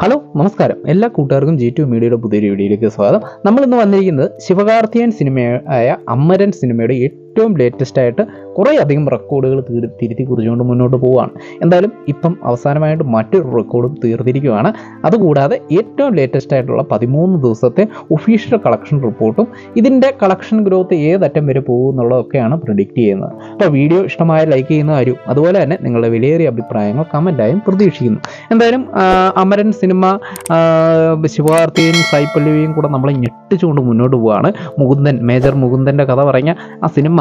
Hello നമസ്കാരം, എല്ലാ കൂട്ടുകാർക്കും G2 മീഡിയയുടെ പുതിയൊരു വീഡിയോയിലേക്ക് സ്വാഗതം. നമ്മളിന്ന് വന്നിരിക്കുന്നത് ശിവകാർത്തികേയൻ സിനിമയായ അമരൻ സിനിമയുടെ ഏറ്റവും ലേറ്റസ്റ്റ് ആയിട്ട് കുറേ അധികം റെക്കോർഡുകൾ തിരുത്തി കുറിച്ചുകൊണ്ട് മുന്നോട്ട് പോവുകയാണ്. എന്തായാലും ഇപ്പം അവസാനമായിട്ട് മറ്റൊരു റെക്കോർഡും തീർത്തിരിക്കുകയാണ്. അതുകൂടാതെ ഏറ്റവും ലേറ്റസ്റ്റ് ആയിട്ടുള്ള 13 ദിവസത്തെ ഒഫീഷ്യൽ കളക്ഷൻ റിപ്പോർട്ടും ഇതിൻ്റെ കളക്ഷൻ ഗ്രോത്ത് ഏതറ്റം വരെ പോകും എന്നുള്ളതൊക്കെയാണ് പ്രിഡിക്റ്റ് ചെയ്യുന്നത്. അപ്പോൾ വീഡിയോ ഇഷ്ടമായ ലൈക്ക് ചെയ്യുന്ന കാര്യം അതുപോലെ തന്നെ നിങ്ങളുടെ വിലയേറിയ അഭിപ്രായങ്ങൾ കമൻറ്റായും പ്രതീക്ഷിക്കുന്നു. എന്തായാലും അമരൻ സിനിമ ശിവകാർത്തികേയൻ സായിപ്പല്ലവിയും കൂടെ നമ്മളെ ഞെട്ടിച്ചുകൊണ്ട് മുന്നോട്ട് പോവുകയാണ്. മേജർ മുകുന്ദൻ്റെ കഥ പറഞ്ഞ ആ സിനിമ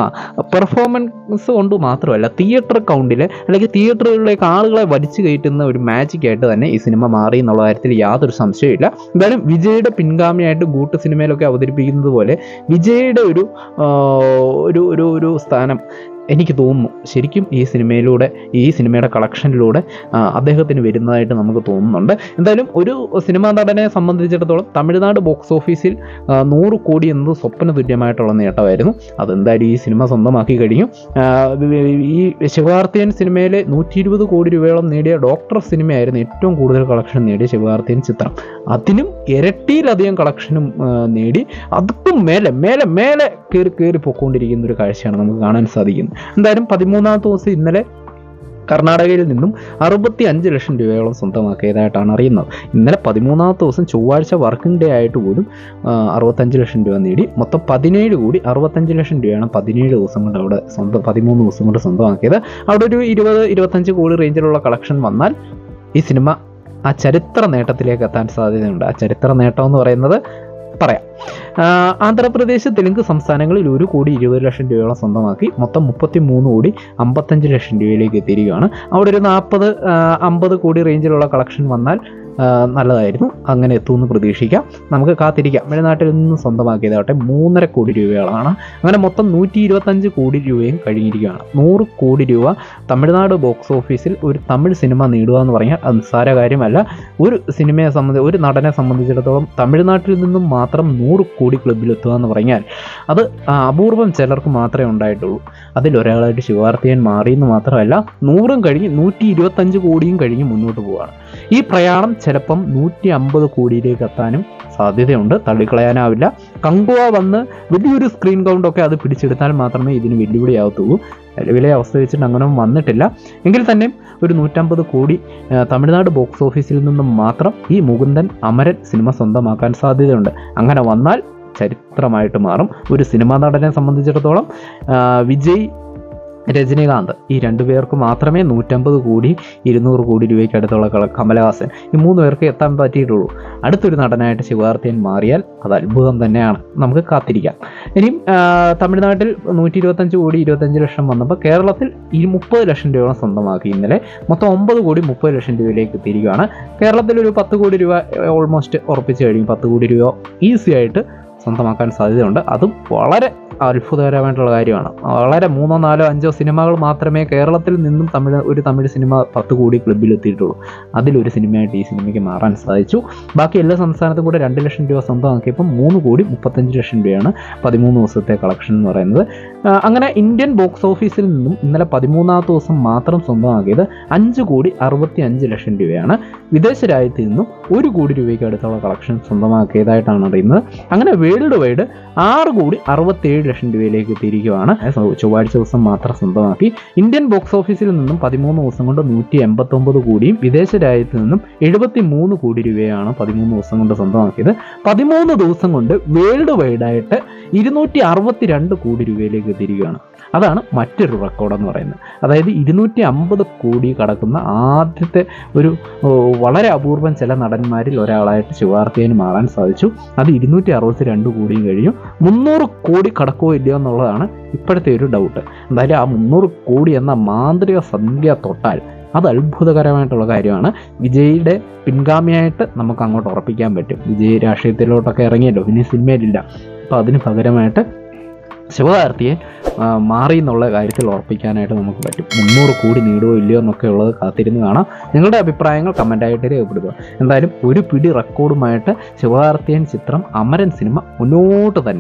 പെർഫോമൻസ് കൊണ്ട് മാത്രമല്ല, തിയേറ്റർ കൗണ്ടിൽ അല്ലെങ്കിൽ തിയേറ്ററുകളിലേക്ക് ആളുകളെ വലിച്ചു കയറ്റുന്ന ഒരു മാജിക്കായിട്ട് തന്നെ ഈ സിനിമ മാറി എന്നുള്ള കാര്യത്തിൽ യാതൊരു സംശയമില്ല. എന്തായാലും വിജയുടെ പിൻഗാമിയായിട്ട് ഗൂട്ട് സിനിമയിലൊക്കെ അവതരിപ്പിക്കുന്നത് പോലെ വിജയുടെ ഒരു സ്ഥാനം എനിക്ക് തോന്നുന്നു ശരിക്കും ഈ സിനിമയുടെ കളക്ഷനിലൂടെ അദ്ദേഹത്തിന് വരുന്നതായിട്ട് നമുക്ക് തോന്നുന്നുണ്ട്. എന്തായാലും ഒരു സിനിമാ നടനെ സംബന്ധിച്ചിടത്തോളം തമിഴ്നാട് ബോക്സ് ഓഫീസിൽ 100 കോടി എന്നത് സ്വപ്ന തുല്യമായിട്ടുള്ള നേട്ടമായിരുന്നു. അതെന്തായാലും ഈ സിനിമ സ്വന്തമാക്കി കഴിഞ്ഞു. ഈ ശിവകാർത്തികേയൻ സിനിമയിലെ 120 കോടി രൂപയോളം നേടിയ ഡോക്ടർ സിനിമയായിരുന്നു ഏറ്റവും കൂടുതൽ കളക്ഷൻ നേടിയ ശിവകാർത്തികേയൻ ചിത്രം. അതിനും ഇരട്ടിയിലധികം കളക്ഷനും നേടി. അതും മേലെ കയറി പൊയ്ക്കൊണ്ടിരിക്കുന്ന ഒരു കാഴ്ചയാണ് നമുക്ക് കാണാൻ സാധിക്കുന്നത്. എന്തായാലും 13ാമത്തെ ദിവസം ഇന്നലെ കർണാടകയിൽ നിന്നും 65 ലക്ഷം രൂപയോളം സ്വന്തമാക്കിയതായിട്ടാണ് അറിയുന്നത്. ഇന്നലെ 13ാമത്തെ ദിവസം ചൊവ്വാഴ്ച വർക്കിംഗ് ഡേ ആയിട്ട് പോലും 65 ലക്ഷം രൂപ നേടി. മൊത്തം 17 കോടി 65 ലക്ഷം രൂപയാണ് 17 ദിവസം കൊണ്ട് അവിടെ 13 ദിവസം കൊണ്ട് സ്വന്തമാക്കിയത്. അവിടെ ഒരു 20-25 കോടി റേഞ്ചിലുള്ള കളക്ഷൻ വന്നാൽ ഈ സിനിമ ആ ചരിത്ര നേട്ടത്തിലേക്ക് എത്താൻ സാധ്യതയുണ്ട്. ആ ചരിത്ര നേട്ടം എന്ന് പറയുന്നത് പറയാം. ആന്ധ്രാപ്രദേശ്, തെലുങ്ക് സംസ്ഥാനങ്ങളിൽ 1 കോടി 20 ലക്ഷം രൂപയോളം സ്വന്തമാക്കി മൊത്തം 33 കോടി 55 ലക്ഷം രൂപയിലേക്ക് എത്തിയിരിക്കുകയാണ്. അവിടെ ഒരു 40-50 കോടി റേഞ്ചിലുള്ള കളക്ഷൻ വന്നാൽ നല്ലതായിരുന്നു. അങ്ങനെ എത്തുമെന്ന് പ്രതീക്ഷിക്കാം. നമുക്ക് കാത്തിരിക്കാം. തമിഴ്നാട്ടിൽ നിന്ന് സ്വന്തമാക്കിയതാവട്ടെ 3.5 കോടി രൂപയോളമാണ്. അങ്ങനെ മൊത്തം 125 കോടി രൂപയും കഴിഞ്ഞിരിക്കുകയാണ്. 100 കോടി രൂപ തമിഴ്നാട് ബോക്സ് ഓഫീസിൽ ഒരു തമിഴ് സിനിമ നേടുക എന്ന് പറഞ്ഞാൽ അത് നിസ്സാര കാര്യമല്ല. ഒരു നടനെ സംബന്ധിച്ചിടത്തോളം തമിഴ്നാട്ടിൽ നിന്നും മാത്രം 100 കോടി ക്ലബിലെത്തുക എന്ന് പറഞ്ഞാൽ അത് അപൂർവം ചിലർക്ക് മാത്രമേ ഉണ്ടായിട്ടുള്ളൂ. അതിലൊരാളായിട്ട് ശിവകാർത്തികേയൻ മാറിയെന്ന് മാത്രമല്ല, 100 കഴിഞ്ഞ് 125 കോടിയും കഴിഞ്ഞ് മുന്നോട്ട് പോവുകയാണ്. ഈ പ്രയാണം ചിലപ്പം 150 കോടിയിലേക്ക് എത്താനും സാധ്യതയുണ്ട്. തള്ളിക്കളയാനാവില്ല. കങ്കുവ വന്ന് വലിയൊരു സ്ക്രീൻ കൗണ്ടൊക്കെ അത് പിടിച്ചെടുത്താൽ മാത്രമേ ഇതിന് വെല്ലുവിളിയാവത്തുള്ളൂ. നിലവിലെ അവസ്ഥ വെച്ചിട്ട് അങ്ങനെ വന്നിട്ടില്ല. എങ്കിൽ തന്നെ ഒരു 150 കോടി തമിഴ്നാട് ബോക്സ് ഓഫീസിൽ നിന്നും മാത്രം ഈ മുകുന്ദൻ അമരൻ സിനിമ സ്വന്തമാക്കാൻ സാധ്യതയുണ്ട്. അങ്ങനെ വന്നാൽ ചരിത്രമായിട്ട് മാറും. ഒരു സിനിമാ നടനെ സംബന്ധിച്ചിടത്തോളം വിജയ്, രജനീകാന്ത് ഈ 2 പേർക്ക് മാത്രമേ 150 കോടി 200 കോടി രൂപയ്ക്ക് അടുത്തുള്ള കമലഹാസൻ ഈ 3 പേർക്ക് എത്താൻ പറ്റിയിട്ടുള്ളൂ. അടുത്തൊരു നടനായിട്ട് ശിവകാർത്തികേയൻ മാറിയാൽ അത് അത്ഭുതം തന്നെയാണ്. നമുക്ക് കാത്തിരിക്കാം. ഇനിയും തമിഴ്നാട്ടിൽ 125 കോടി 25 ലക്ഷം വന്നപ്പോൾ കേരളത്തിൽ 30 ലക്ഷം രൂപ സ്വന്തമാക്കി. ഇന്നലെ മൊത്തം 9 കോടി 30 ലക്ഷം രൂപയിലേക്ക് എത്തിയിരിക്കുകയാണ്. കേരളത്തിൽ ഒരു 10 കോടി രൂപ ഓൾമോസ്റ്റ് ഉറപ്പിച്ച് കഴിയും. 10 കോടി രൂപ ഈസി ആയിട്ട് സ്വന്തമാക്കാൻ സാധ്യതയുണ്ട്. അതും വളരെ അത്ഭുതകരമായിട്ടുള്ള കാര്യമാണ്. വളരെ 3, 4, 5 സിനിമകൾ മാത്രമേ കേരളത്തിൽ നിന്നും ഒരു തമിഴ് സിനിമ 10 കോടി ക്ലബിലെത്തിയിട്ടുള്ളൂ. അതിലൊരു സിനിമയായിട്ട് ഈ സിനിമയ്ക്ക് മാറാൻ സാധിച്ചു. ബാക്കി എല്ലാ സംസ്ഥാനത്തും കൂടെ 2 ലക്ഷം രൂപ സ്വന്തമാക്കിയപ്പം 3 കോടി 35 ലക്ഷം രൂപയാണ് 13 ദിവസത്തെ കളക്ഷൻ എന്ന് പറയുന്നത്. അങ്ങനെ ഇന്ത്യൻ ബോക്സ് ഓഫീസിൽ നിന്നും ഇന്നലെ 13ാമത്തെ ദിവസം മാത്രം സ്വന്തമാക്കിയത് 5 കോടി 65 ലക്ഷം രൂപയാണ്. വിദേശ രാജ്യത്ത് നിന്നും 1 കോടി രൂപയ്ക്ക് അടുത്തുള്ള കളക്ഷൻ സ്വന്തമാക്കിയതായിട്ടാണ് അറിയുന്നത്. അങ്ങനെ വേൾഡ് വൈഡ് 6 കോടി 67 ലക്ഷം രൂപയിലേക്ക് എത്തിയിരിക്കുകയാണ്. ചൊവ്വാഴ്ച ദിവസം മാത്രം സ്വന്തമാക്കി. ഇന്ത്യൻ ബോക്സ് ഓഫീസിൽ നിന്നും 13 ദിവസം കൊണ്ട് 189 കോടിയും വിദേശ രാജ്യത്ത് നിന്നും 73 കോടി രൂപയാണ് 13 ദിവസം കൊണ്ട് സ്വന്തമാക്കിയത്. 13 ദിവസം കൊണ്ട് വേൾഡ് വൈഡായിട്ട് 262 കോടി രൂപയിലേക്ക് എത്തിയിരിക്കുകയാണ്. അതാണ് മറ്റൊരു റെക്കോർഡെന്ന് പറയുന്നത്. അതായത് 250 കോടി കടക്കുന്ന ആദ്യത്തെ ഒരു വളരെ അപൂർവം ചില നടന്മാരിൽ ഒരാളായിട്ട് ശിവകാർത്തികേയന് മാറാൻ സാധിച്ചു. അത് 262 കോടിയും കഴിഞ്ഞു. 300 കോടി കടക്കോ ഇല്ലയോ എന്നുള്ളതാണ് ഇപ്പോഴത്തെ ഒരു ഡൗട്ട്. എന്തായാലും ആ 300 കോടി എന്ന മാന്ത്രിക സംഖ്യ തൊട്ടാൽ അത് അത്ഭുതകരമായിട്ടുള്ള കാര്യമാണ്. വിജയുടെ പിൻഗാമിയായിട്ട് നമുക്ക് അങ്ങോട്ട് ഉറപ്പിക്കാൻ പറ്റും. വിജയ് രാഷ്ട്രീയത്തിലോട്ടൊക്കെ ഇറങ്ങിയല്ലോ, ഇനി സിനിമയിലില്ല. അപ്പോൾ അതിന് പകരമായിട്ട് ശിവകാർത്തികേയൻ മാറി എന്നുള്ള കാര്യത്തിൽ ഉറപ്പിക്കാനായിട്ട് നമുക്ക് പറ്റും. 300 കോടി നേടുമോ ഇല്ലയോ എന്നൊക്കെ ഉള്ളത് കാത്തിരുന്ന് കാണാം. നിങ്ങളുടെ അഭിപ്രായങ്ങൾ കമൻറ്റായിട്ട് രേഖപ്പെടുത്തുക. എന്തായാലും ഒരു പിടി റെക്കോർഡുമായിട്ട് ശിവകാർത്തികേയൻ ചിത്രം അമരൻ സിനിമ മുന്നോട്ട് തന്നെ